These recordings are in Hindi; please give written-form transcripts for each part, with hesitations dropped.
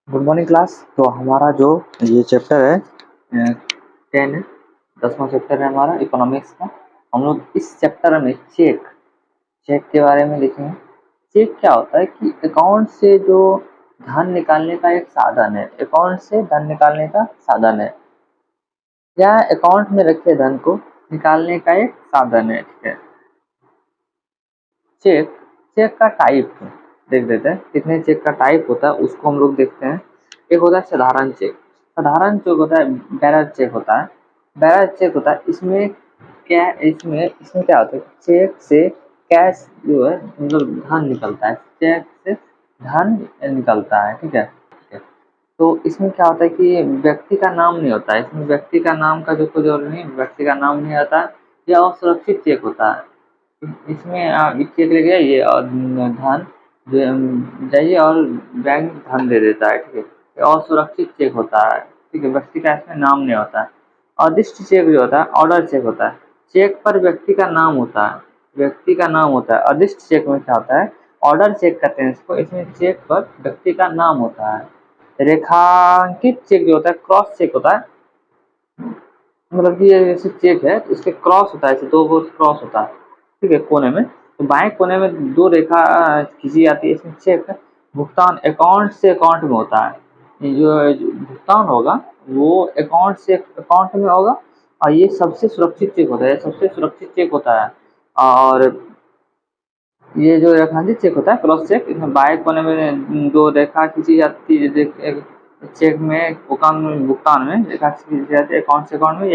Good morning class. तो हमारा जो ये चैप्टर है 10 है, 10वां चैप्टर है हमारा इकोनॉमिक्स का। हम लोग इस चैप्टर में चेक के बारे में लिखेंगे। चेक क्या होता है कि अकाउंट से जो धन निकालने का एक साधन है, अकाउंट से धन निकालने का साधन है या अकाउंट में रखे धन को निकालने का एक साधन है। ठीक है, चेक का टाइप देख देते हैं, कितने चेक का टाइप होता है उसको हम लोग देखते हैं। एक होता है साधारण चेक। साधारण चेक होता है, बैरर चेक होता है। बैरर चेक होता है, इसमें क्या होता है, चेक से कैश जो है मतलब धन निकलता है, चेक से धन निकलता है। ठीक है, तो इसमें क्या होता है कि व्यक्ति का नाम नहीं होता है, इसमें व्यक्ति का नाम का जो कोई जरूरी नहीं, व्यक्ति का नाम नहीं आता है। यह असुरक्षित चेक होता है। इसमें आप चेक लेके जाइए और धन जाइए और बैंक धन दे देता है। ठीक है, ये असुरक्षित चेक होता है। ठीक है, व्यक्ति का इसमें नाम नहीं होता है। अदिष्ट चेक जो होता है, ऑर्डर चेक होता है। चेक पर व्यक्ति का नाम होता है, व्यक्ति का नाम होता है। अदिष्ट चेक में क्या होता है, ऑर्डर चेक कहते हैं इसको, इसमें चेक पर व्यक्ति का नाम होता है। रेखांकित चेक जो होता है, क्रॉस चेक होता है, मतलब कि ये जैसे चेक है तो इसके क्रॉस होता है, ऐसे दो क्रॉस होता है। ठीक है, कोने में, तो बाएं कोने में दो रेखा खींची जाती है, इसमें चेक भुगतान अकाउंट से अकाउंट में होता है। ये जो भुगतान होगा वो अकाउंट से अकाउंट में होगा और ये सबसे सुरक्षित चेक होता है, सबसे सुरक्षित चेक होता है। और ये जो रेखांकित चेक होता है, क्रॉस चेक, इसमें बाएं कोने में दो रेखा खींची जाती है। चेक में भुगतान में रेखा खींची जाती है अकाउंट से अकाउंट में,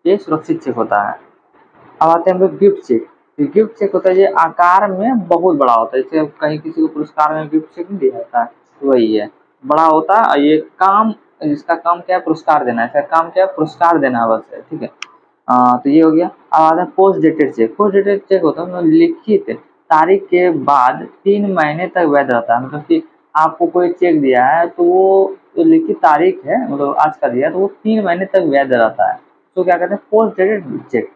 ये सुरक्षित चेक होता है। अब आते हैं हम लोग गिफ्ट चेक। गिफ्ट चेक होता है, ये आकार में बहुत बड़ा होता है, जैसे कहीं किसी को पुरस्कार में गिफ्ट चेक नहीं दिया जाता है, तो वही है, बड़ा होता है। ये काम, इसका काम क्या है, पुरस्कार देना है, इसका काम क्या है, पुरस्कार देना बस है। ठीक है, तो ये हो गया। अब आता है post dated cheque. Post dated cheque होता है मतलब लिखित तारीख के बाद 3 महीने तक वैध रहता है। मतलब कि आपको कोई चेक दिया है तो वो जो लिखित तारीख है, मतलब आज का दिया, तो वो 3 महीने तक वैध रहता है, तो क्या कहते हैं, पोस्ट डेटेड चेक।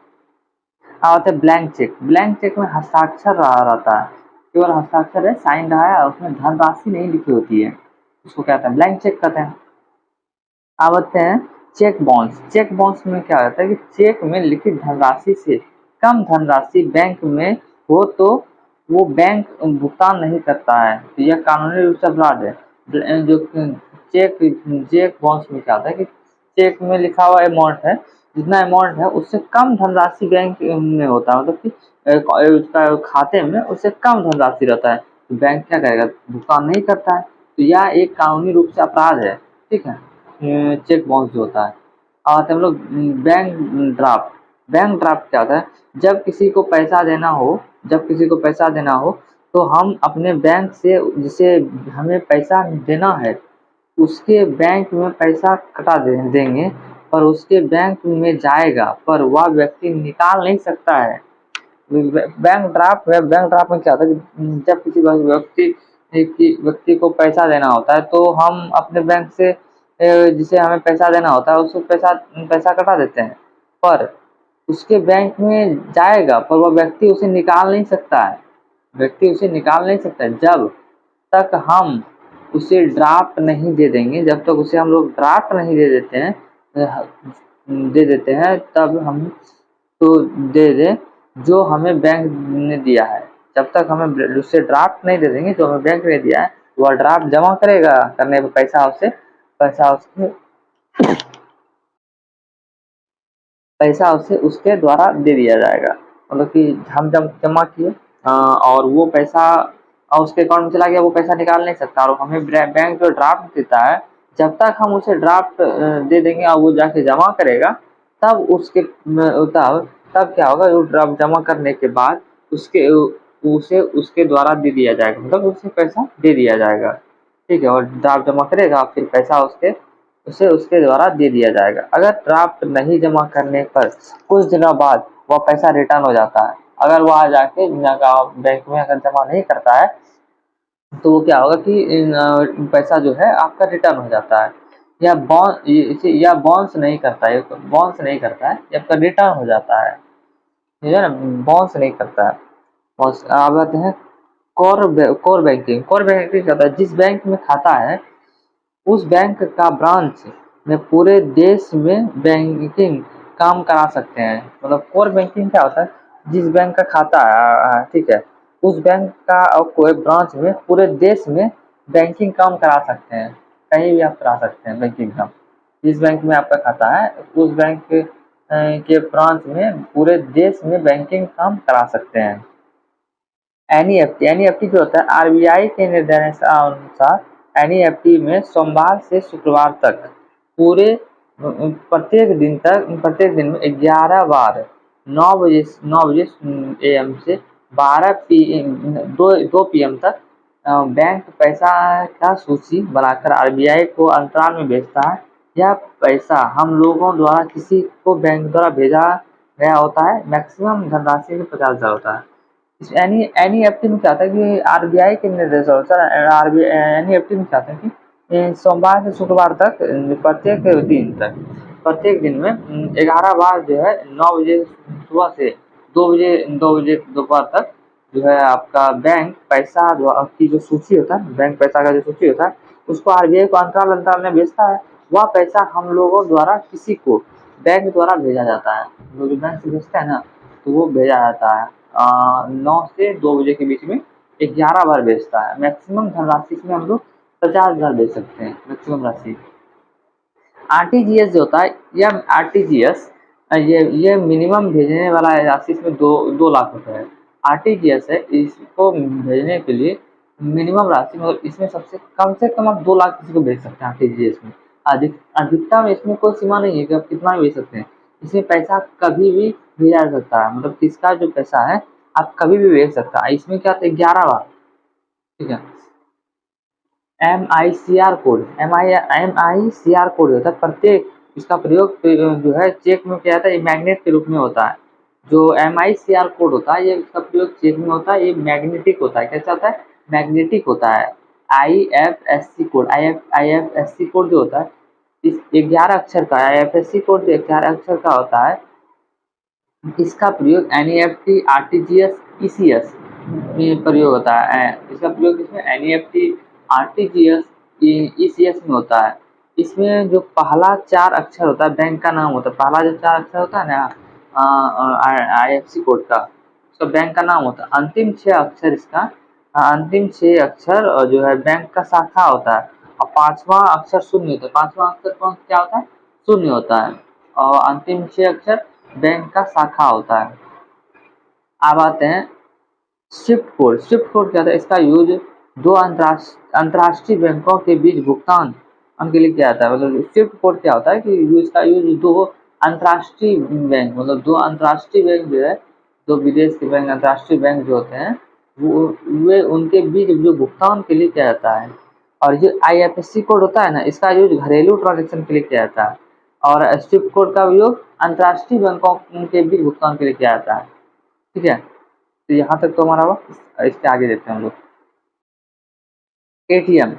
आता है ब्लैंक चेक। ब्लैंक चेक में हस्ताक्षर रहा रहता है, केवल हस्ताक्षर है, साइन रहा है और उसमें धनराशि नहीं लिखी होती है, उसको कहते हैं ब्लैंक चेक कहते हैं। अब आते हैं चेक बाउंस। चेक बाउंस में क्या होता है कि चेक में लिखित धनराशि से कम धनराशि बैंक में हो तो वो बैंक भुगतान नहीं करता है, तो यह कानूनी रूप से अपराध है। जो चेक चेक बाउंस में क्या होता है कि चेक में लिखा हुआ अमाउंट है, जितना अमाउंट है उससे कम धनराशि बैंक में होता है, मतलब कि उसका खाते में उससे कम धनराशि रहता है, तो बैंक क्या करेगा, भुगतान नहीं करता है, तो यह एक कानूनी रूप से अपराध है। ठीक है, चेक बाउंस जो होता है। और हम लोग बैंक ड्राफ्ट। बैंक ड्राफ्ट क्या होता है, जब किसी को पैसा देना हो, जब किसी को पैसा देना हो तो हम अपने बैंक से जिसे हमें पैसा देना है उसके बैंक में पैसा कटा देंगे, पर उसके बैंक में जाएगा, पर वह व्यक्ति निकाल नहीं सकता है। बैंक ड्राफ्ट में क्या होता है कि जब किसी व्यक्ति को पैसा देना होता है तो हम अपने बैंक से जिसे हमें पैसा देना होता है उसको पैसा पैसा कटा देते हैं, पर उसके बैंक में जाएगा, पर वह व्यक्ति उसे निकाल नहीं सकता है, व्यक्ति उसे निकाल नहीं सकता है। जब तक हम उसे ड्राफ्ट नहीं दे देंगे, जब तक उसे हम लोग ड्राफ्ट नहीं दे देते हैं, तब हम तो दे दें जो हमें बैंक ने दिया है। जब तक हमें उससे ड्राफ्ट नहीं दे देंगे जो हमें बैंक ने दिया है, वह ड्राफ्ट जमा करेगा, करने पर पैसा उसे उसके द्वारा दे दिया जाएगा। मतलब कि हम जब जमा किए और वो पैसा उसके अकाउंट में चला गया, वो पैसा निकाल नहीं सकता, और हमें बैंक जो ड्राफ्ट देता है, जब तक हम उसे ड्राफ्ट दे देंगे और वो जाके जमा करेगा, तब उसके तब क्या होगा, वो ड्राफ्ट जमा करने के बाद उसे उसके द्वारा दे दिया जाएगा, मतलब उसे पैसा दे दिया जाएगा। ठीक है, और ड्राफ्ट जमा करेगा फिर पैसा उसे उसके द्वारा दे दिया जाएगा। अगर ड्राफ्ट नहीं जमा करने पर कुछ दिनों बाद वह पैसा रिटर्न हो जाता है, अगर वह जाके बैंक में अगर जमा नहीं करता है तो वो क्या होगा कि पैसा जो है आपका रिटर्न हो जाता है, या बाउंस नहीं करता है, बाउंस नहीं करता है, या आपका रिटर्न हो जाता है, ठीक है ना, बाउंस नहीं करता है। अब आते हैं कोर बैंकिंग। कोर बैंकिंग क्या होता है, जिस बैंक में खाता है उस बैंक का ब्रांच में पूरे देश में बैंकिंग काम करा सकते हैं। मतलब कोर बैंकिंग क्या होता है, जिस बैंक का खाता है, ठीक है, उस बैंक का कोई ब्रांच में पूरे देश में बैंकिंग काम करा सकते हैं। कहीं भी आप करा सकते हैं बैंकिंग काम। जिस बैंक में आपका खाता है उस बैंक के ब्रांच में पूरे देश में बैंकिंग काम करा सकते हैं। एनईएफटी जो होता है, आरबीआई के निर्देशानुसार एनईएफटी में सोमवार से शुक्रवार तक पूरे प्रत्येक दिन में 11 बार 9 बजे AM से 12 PM 2 PM तक बैंक पैसा का सूची बनाकर आरबीआई को अंतराल में भेजता है। यह पैसा हम लोगों द्वारा किसी को बैंक द्वारा भेजा गया होता है। मैक्सिमम धनराशि 50,000 होता है। इस एनईएफटी में क्या होता है कि आरबीआई के निर्देशानुसार एनईएफटी में क्या होता है कि सोमवार से शुक्रवार तक प्रत्येक दिन में 11 बार जो है 9 बजे सुबह से 2 बजे दोपहर तक जो है आपका बैंक पैसा की जो सूची होता है, बैंक पैसा का जो सूची होता है, उसको आरबीआई को अंतराल में भेजता है। वह पैसा हम लोगों द्वारा किसी को बैंक द्वारा भेजा जाता है। जो बैंक से भेजता है ना, तो वो भेजा जाता है 9 से 2 बजे के बीच में 11 बार भेजता है। मैक्सिमम धनराशि इसमें हम लोग 50,000 भेज सकते हैं, मैक्सिमम राशि। आरटीजीएस जो होता है, यह आरटीजीएस ये मिनिमम भेजने वाला राशि इसमें 2 लाख होता है। आरटीजीएस है, इसको भेजने के लिए मिनिमम राशि मतलब इसमें सबसे कम से कम आप 2 लाख किसी को भेज सकते हैं आरटीजीएस में। अधिकतम इसमें कोई सीमा नहीं है कि आप कितना भी भेज सकते हैं। इसमें पैसा कभी भी भेजा जा सकता है, मतलब किसका जो पैसा है आप कभी भी भेज सकता है। इसमें क्या होता है 11 बार, ठीक है। MICR कोड होता है प्रत्येक, इसका प्रयोग जो है चेक में किया जाता है, ये मैग्नेट के रूप में होता है। जो MICR कोड होता है ये इसका प्रयोग चेक में होता है, ये मैग्नेटिक होता है। कैसा होता है? मैग्नेटिक होता है। IFSC कोड जो होता है इस 11 अक्षर का, IFSC कोड जो 11 अक्षर का होता है, इसका प्रयोग NEFT, RTGS, ECS में प्रयोग होता है। इसका प्रयोग इसमें NEFT, RTGS, ECS में होता है। इसमें जो पहला 4 अक्षर होता है बैंक का नाम होता है। पहला जो 4 अक्षर होता है ना IFSC कोड का, उसका बैंक का नाम होता है। अंतिम 6 अक्षर इसका अंतिम 6 अक्षर जो है बैंक का शाखा होता है। और 5वां अक्षर शून्य होता है। 5वां अक्षर क्या होता है? शून्य होता है। और अंतिम 6 अक्षर बैंक का शाखा होता है। अब आते हैं स्विफ्ट कोड। स्विफ्ट कोड क्या होता है? इसका यूज 2 अंतर्राष्ट्रीय बैंकों के बीच भुगतान के लिए किया जाता है। मतलब स्विफ्ट कोड क्या होता है कि इसका यूज 2 अंतर्राष्ट्रीय बैंक, मतलब 2 अंतर्राष्ट्रीय बैंक जो है, 2 विदेश के बैंक, अंतर्राष्ट्रीय बैंक जो होते हैं वे उनके बीच जो भुगतान के लिए किया जाता है। और जो IFSC कोड होता है ना, इसका यूज घरेलू ट्रांजेक्शन के लिए किया जाता है। और स्विफ्ट कोड का उपयोग अंतर्राष्ट्रीय बैंकों के बीच भुगतान के लिए किया जाता है। ठीक है, तो यहाँ तक तो हमारा हुआ। इसके आगे देखते हैं हम लोग। ATM,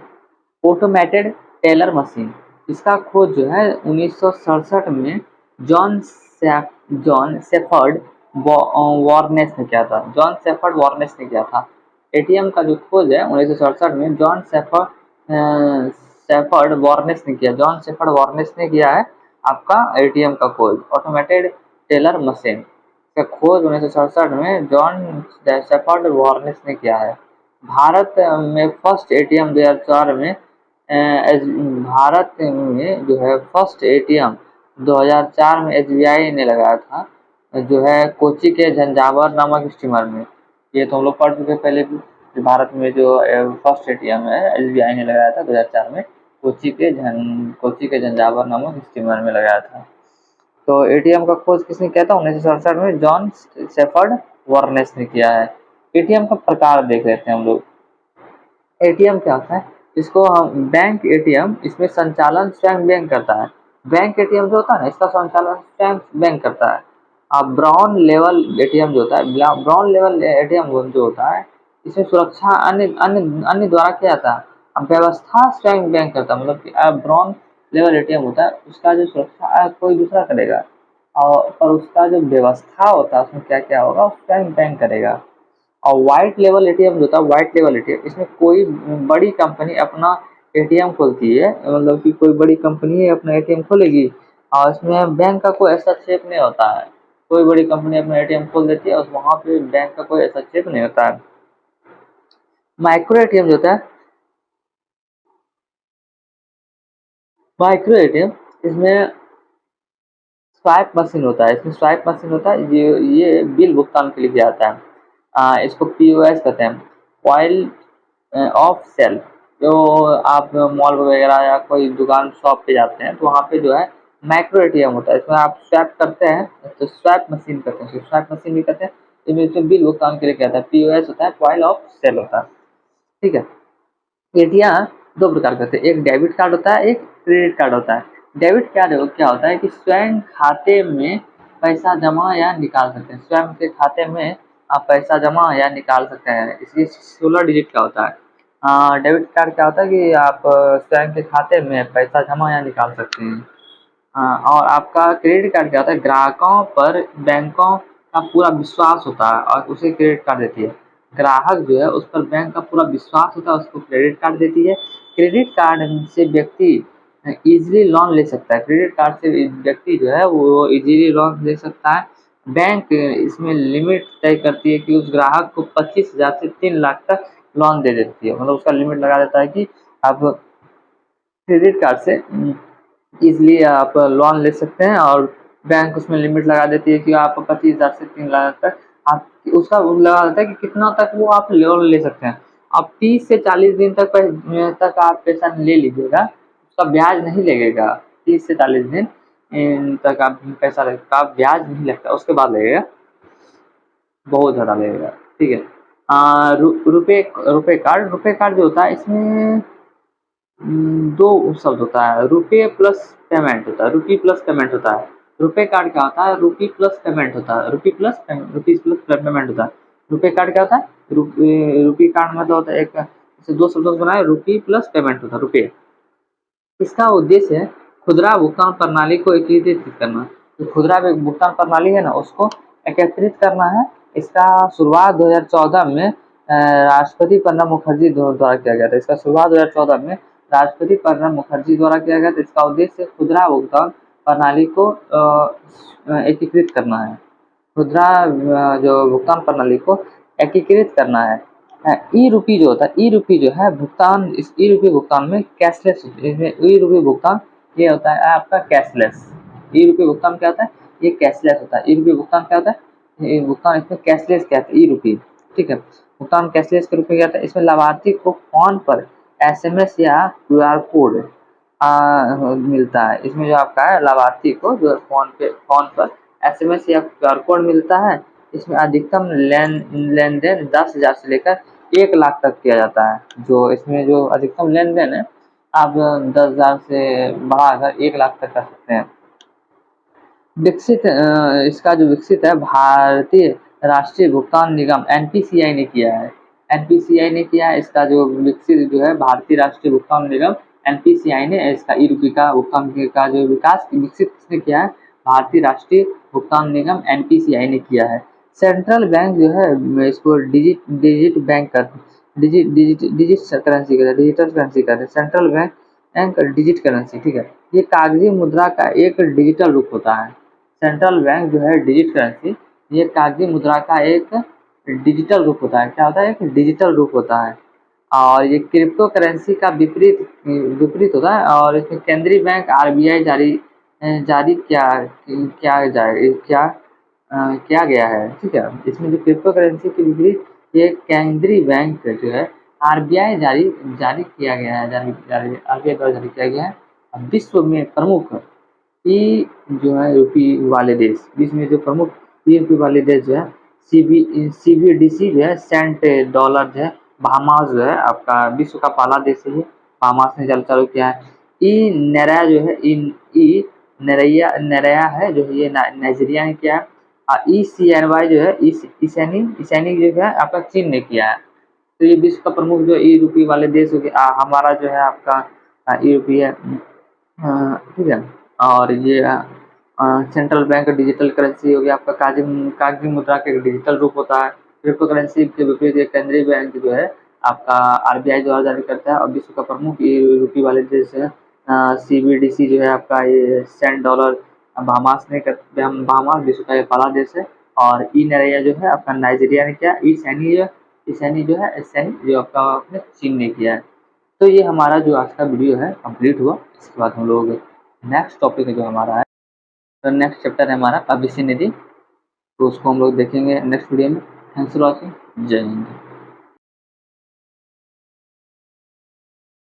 automated teller machine. इसका खोज जो है 1967 में जॉन सेफर्ड वॉर्नेस ने किया था। जॉन सेफर्ड वॉर्नेस ने किया था। ATM का जो खोज है 1967 में जॉन सेफर्ड वॉर्नेस ने किया। जॉन सेफर्ड वॉर्नेस ने किया है आपका ATM का खोज, ऑटोमेटेड टेलर मशीन का खोज 1967 में जॉन सेफर्ड वॉर्नेस ने किया है। भारत में फर्स्ट ATM 2004 में भारत में जो है फर्स्ट ATM 2004 में SBI ने लगाया था, जो है कोची के झंझावर नामक स्टीमर में। ये तो हम लोग पढ़ चुके पहले भी। भारत में जो फर्स्ट ATM है SBI ने लगाया था 2004 में, कोची के झंझावर नामक स्टीमर में लगाया था। तो ATM का खोज किसने किया था? 1967 में जॉन सेफर्ड वॉर्नेस ने किया है। ATM का प्रकार देख लेते हैं हम लोग। ATM क्या होता है? इसको हम बैंक ATM, इसमें संचालन स्वयं बैंक करता है। बैंक ATM जो होता है ना, इसका संचालन स्वयं बैंक करता है। अब ब्राउन लेवल ATM जो होता है, ब्राउन लेवल ATM जो होता है, इसमें सुरक्षा अन्य द्वारा किया जाता है। अब व्यवस्था स्वयं बैंक करता है। मतलब कि ब्राउन लेवल ATM होता है, उसका जो सुरक्षा कोई दूसरा करेगा, और पर उसका जो व्यवस्था होता है उसमें क्या क्या होगा स्वयं बैंक करेगा। और व्हाइट लेवल ATM जो होता है, व्हाइट लेवल ATM, इसमें कोई बड़ी कंपनी अपना एटीएम खोलती है, मतलब कि कोई बड़ी कंपनी अपना एटीएम खोलेगी और इसमें बैंक का कोई ऐसा चेक नहीं होता है। कोई बड़ी कंपनी अपना एटीएम खोल देती है और वहाँ पे बैंक का कोई ऐसा चेक नहीं होता है। माइक्रो एटीएम जो होता है, माइक्रो एटीएम, इसमें स्वाइप मशीन होता है। इसमें स्वाइप मशीन होता है, ये बिल भुगतान के लिए किया जाता है। इसको पीओएस कहते हैं, पॉइंट ऑफ सेल। जो आप मॉल वगैरह या कोई दुकान शॉप पे जाते हैं तो वहाँ पे जो है माइक्रो एटीएम होता है। इसमें आप स्वैप करते हैं तो स्वैप मशीन कहते हैं, स्वैप मशीन भी कहते हैं। इसमें बिल भुगतान के लिए क्या होता है, पीओएस होता है, पॉइंट ऑफ सेल होता है। ठीक है। एटीएम दो प्रकार के होते हैं, एक डेबिट कार्ड होता है, एक क्रेडिट कार्ड होता है। डेबिट कार्ड क्या होता है कि स्वयं खाते में पैसा जमा या निकाल सकते हैं, स्वयं के खाते में आप पैसा जमा या निकाल सकते हैं, इसलिए 16 डिजिट का होता है। डेबिट कार्ड क्या होता है कि आप स्वयं के खाते में पैसा जमा या निकाल सकते हैं। और आपका क्रेडिट कार्ड क्या होता है, ग्राहकों पर बैंकों का पूरा विश्वास होता है और उसे क्रेडिट कार्ड देती है। ग्राहक जो है उस पर बैंक का पूरा विश्वास होता है, उसको क्रेडिट कार्ड देती है। क्रेडिट कार्ड से व्यक्ति इजीली लोन ले सकता है, क्रेडिट कार्ड से व्यक्ति जो है वो इजीली लोन ले सकता है। बैंक इसमें लिमिट तय करती है कि उस ग्राहक को 25,000 से 3 लाख तक लोन दे देती है, मतलब उसका लिमिट लगा देता है कि आप क्रेडिट कार्ड से इसलिए आप लोन ले सकते हैं और बैंक उसमें लिमिट लगा देती है कि आप 25,000 से 3 लाख तक आप उसका लगा देता है कि कितना तक वो आप लोन ले सकते हैं। आप 30 से 40 दिन तक आप पैसा ले लीजिएगा, उसका ब्याज नहीं लगेगा। 30 से 40 दिन तक आप पैसा का ब्याज नहीं लगता, उसके बाद लगेगा, बहुत ज़्यादा लगेगा। ठीक है। रुपए रुपए कार्ड जो होता है इसमें दो शब्द होता है, रुपये प्लस पेमेंट होता है, रुपी प्लस पेमेंट होता है। रुपए कार्ड क्या होता है, रुपी प्लस पेमेंट होता है, रुपीज प्लस पेमेंट होता है। रुपए कार्ड क्या होता है, रुपी कार्ड मतलब होता है एक, इसे दो शब्दों से बनाए, रुपी प्लस पेमेंट होता है, रुपये। इसका उद्देश्य है खुदरा भुगतान प्रणाली को एकीकृत करना। जो खुदरा भुगतान प्रणाली है ना, उसको एकत्रित करना है। इसका शुरुआत 2014 में राष्ट्रपति प्रणब मुखर्जी द्वारा किया गया था। इसका शुरुआत 2014 में राष्ट्रपति प्रणब मुखर्जी द्वारा किया गया था। इसका उद्देश्य खुदरा भुगतान प्रणाली को एकीकृत करना है, खुदरा जो भुगतान प्रणाली को एकीकृत करना है। ई रूपी जो होता है, ई रूपी जो है भुगतान, इस ई रूपी भुगतान में कैशलेस, इसमें ई रूपी भुगतान ये होता है आपका कैशलेस। ई रूपी भुगतान क्या होता है, ये कैशलेस होता है। ई रूपी भुगतान क्या होता है, ये भुगतान इसमें कैशलेस क्या होता है, ई रूपी। ठीक है। भुगतान कैशलेस के रूप में क्या होता है, इसमें लाभार्थी को फोन पर एसएमएस या क्यूआर कोड मिलता है। इसमें जो आपका है लाभार्थी को जो फोन पर एसएमएस या क्यूआर कोड मिलता है। इसमें अधिकतम लेन देन 10,000 से लेकर 1 लाख तक किया जाता है। जो इसमें जो अधिकतम लेन देन है आप 10,000 से बढ़ाकर 1 लाख तक कर सकते हैं। विकसित इसका जो विकसित है भारतीय राष्ट्रीय भुगतान निगम एनपीसीआई ने किया है। एनपीसीआई ने किया है इसका जो विकसित जो है भारतीय राष्ट्रीय भुगतान निगम एनपीसीआई ने इसका ई रूपी का भुगतान का जो विकास विकसित किसने किया है, भारतीय राष्ट्रीय भुगतान निगम एनपीसीआई ने किया है। सेंट्रल बैंक जो है इसको डिजिट बैंक कर डिजिट करेंसी कहते हैं, डिजिटल करेंसी कहते हैं। सेंट्रल बैंक डिजिट करेंसी, ठीक है। ये कागजी मुद्रा का एक डिजिटल रूप होता है। सेंट्रल बैंक जो है डिजिट करेंसी, ये कागजी मुद्रा का एक डिजिटल रूप होता है। क्या होता है, एक डिजिटल रूप होता है। और ये क्रिप्टो करेंसी का विपरीत होता है। और इसमें केंद्रीय बैंक आरबीआई जारी किया गया है। ठीक है। इसमें जो क्रिप्टो करेंसी के विपरीत ये केंद्रीय बैंक जो है आरबीआई जारी किया गया है, आरबीआई द्वारा जारी किया गया है। विश्व में प्रमुख ई जो है यूपी वाले देश, विश्व में जो प्रमुख यूपी वाले देश जो है सीबीडीसी जो है, सेंट डॉलर जो है, बहामास जो है आपका विश्व का पहला देश है, बहामास ने चालू किया है। ई नेरा जो है ई नेरैया है जो ये नाइजीरिया ने किया है। और ECNY जो है ईसैनी जो है आपका चीन ने किया है। तो ये विश्व का प्रमुख जो ई रूपी वाले देश हो गया। हमारा जो है आपका ई रूपी है, ठीक है। और ये सेंट्रल बैंक डिजिटल करेंसी हो गया आपका, कागजी मुद्रा का एक डिजिटल रूप होता है। क्रिप्टो करेंसी के विपरीत केंद्रीय बैंक जो है आपका आरबीआई द्वारा जारी करता है, और विश्व का प्रमुख ये रुपये वाले देश है सीबीडीसी जो है आपका ये सेंट डॉलर बहामास ने बहामास विश्व का ये पहला देश है। और ई नरैया जो है आपका नाइजीरिया ने किया, ई सैनी जो है सैनी जो आपका अपने चीन ने किया है। तो ये हमारा जो आज का वीडियो है कंप्लीट हुआ। इसके बाद हम लोग नेक्स्ट टॉपिक जो हमारा है, तो नेक्स्ट चैप्टर है हमारा अभिसिन नदी, तो उसको हम लोग देखेंगे नेक्स्ट वीडियो में। Thanks for watching. जय हिंद।